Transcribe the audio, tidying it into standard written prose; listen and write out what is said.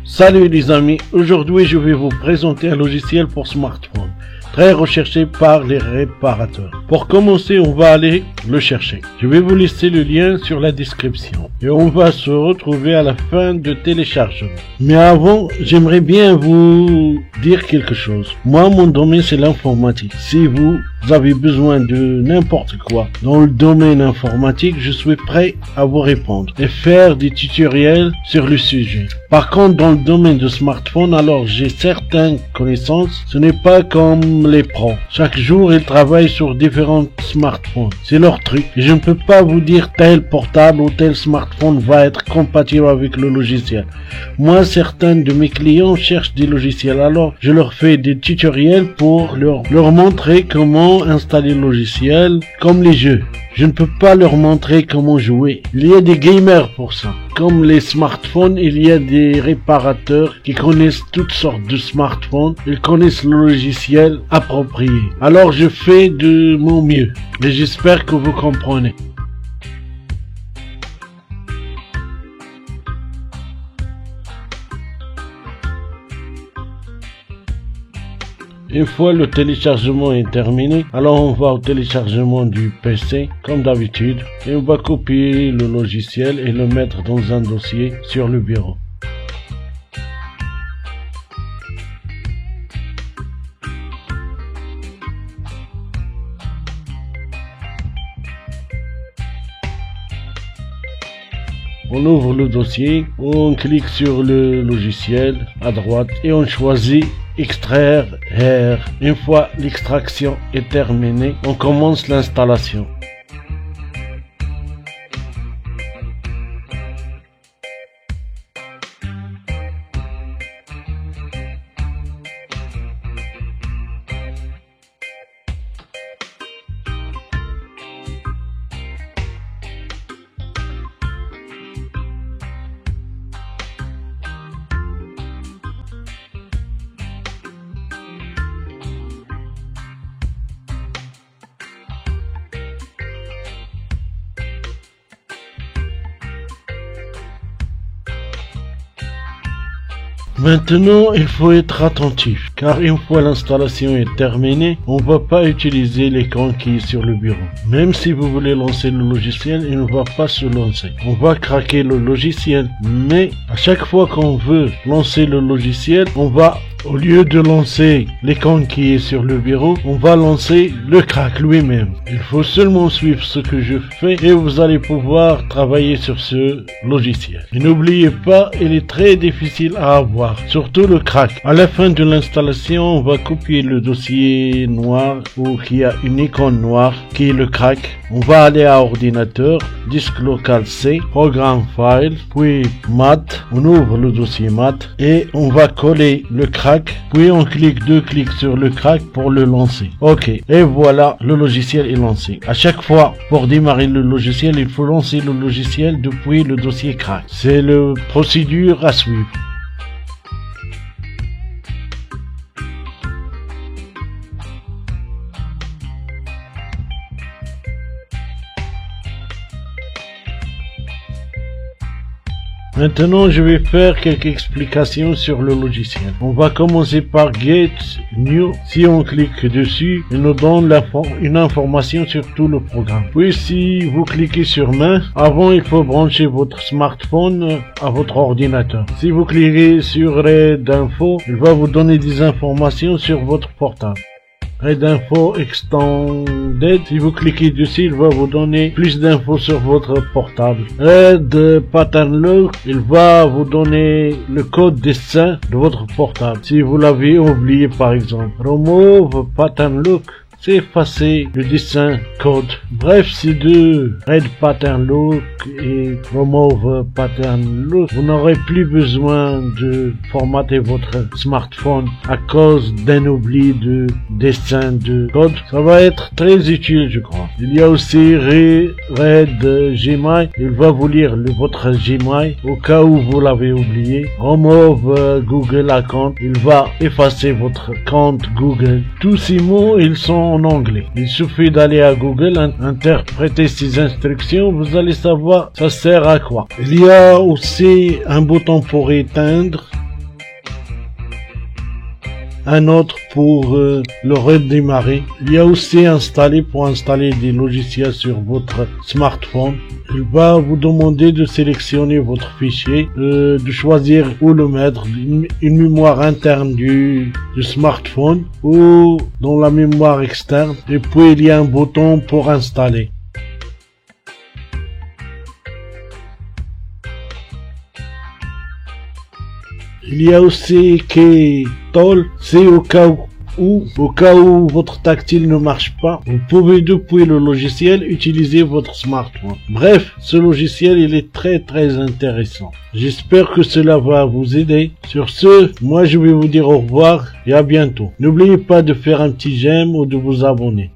Salut les amis, aujourd'hui je vais vous présenter un logiciel pour smartphone, très recherché par les réparateurs. Pour commencer, on va aller le chercher. Je vais vous laisser le lien sur la description et on va se retrouver à la fin de téléchargement. Mais avant, j'aimerais bien vous dire quelque chose. Moi, mon domaine c'est l'informatique. Si vous avez besoin de n'importe quoi dans le domaine informatique, je suis prêt à vous répondre et faire des tutoriels sur le sujet. Par contre, dans le domaine de smartphone, alors j'ai certaines connaissances. Ce n'est pas comme les pros. Chaque jour, ils travaillent sur différents smartphones. C'est leur truc. Et je ne peux pas vous dire tel portable ou tel smartphone va être compatible avec le logiciel. Moi, certains de mes clients cherchent des logiciels. Alors, je leur fais des tutoriels pour leur montrer comment installer le logiciel, comme les jeux. Je ne peux pas leur montrer comment jouer. Il y a des gamers pour ça. Comme les smartphones, il y a des réparateurs qui connaissent toutes sortes de smartphones. Ils connaissent le logiciel approprié. Alors je fais de mon mieux. Et j'espère que vous comprenez. Une fois le téléchargement est terminé, alors on va au téléchargement du PC, comme d'habitude, et on va copier le logiciel et le mettre dans un dossier sur le bureau. On ouvre le dossier, on clique sur le logiciel à droite et on choisit extraire R. Une fois l'extraction est terminée, on commence l'installation. Maintenant, il faut être attentif, car une fois l'installation est terminée, on ne va pas utiliser l'écran qui est sur le bureau. Même si vous voulez lancer le logiciel, il ne va pas se lancer. On va craquer le logiciel, mais à chaque fois qu'on veut lancer le logiciel, on va, au lieu de lancer l'écran qui est sur le bureau, on va lancer le crack lui-même. Il faut seulement suivre ce que je fais et vous allez pouvoir travailler sur ce logiciel. Et n'oubliez pas, il est très difficile à avoir, surtout le crack. À la fin de l'installation, on va copier le dossier noir ou qui a une icône noire qui est le crack. On va aller à ordinateur, disque local C, programme file, puis math. On ouvre le dossier math et on va coller le crack. Puis on clique deux clics sur le crack pour le lancer. Ok, et voilà, le logiciel est lancé. À chaque fois, pour démarrer le logiciel, il faut lancer le logiciel depuis le dossier crack. C'est la procédure à suivre. Maintenant, je vais faire quelques explications sur le logiciel. On va commencer par Get New. Si on clique dessus, il nous donne une information sur tout le programme. Puis, si vous cliquez sur Main, avant, il faut brancher votre smartphone à votre ordinateur. Si vous cliquez sur Red Info, il va vous donner des informations sur votre portable. Red Info Extended, si vous cliquez dessus, il va vous donner plus d'infos sur votre portable. Red Pattern Lock, il va vous donner le code dessin de votre portable, si vous l'avez oublié par exemple. Remove Pattern Lock, c'est effacer le dessin code. Bref, ces deux, Red Pattern Lock et Remove Pattern Lock, vous n'aurez plus besoin de formater votre smartphone à cause d'un oubli de dessin de code. Ça va être très utile, je crois. Il y a aussi Red Gmail, il va vous lire votre Gmail au cas où vous l'avez oublié. Remove Google Account, il va effacer votre compte Google. Tous ces mots, ils sont en anglais. Il suffit d'aller à Google, interpréter ces instructions, vous allez savoir ça sert à quoi. Il y a aussi un bouton pour éteindre un autre pour le redémarrer. Il y a aussi installer pour installer des logiciels sur votre smartphone. Il va vous demander de sélectionner votre fichier, de choisir où le mettre, une mémoire interne du smartphone ou dans la mémoire externe. Et puis il y a un bouton pour installer. Il y a aussi Keytoll, c'est au cas où votre tactile ne marche pas, vous pouvez depuis le logiciel utiliser votre smartphone. Bref, ce logiciel il est très intéressant. J'espère que cela va vous aider. Sur ce, moi je vais vous dire au revoir et à bientôt. N'oubliez pas de faire un petit j'aime ou de vous abonner.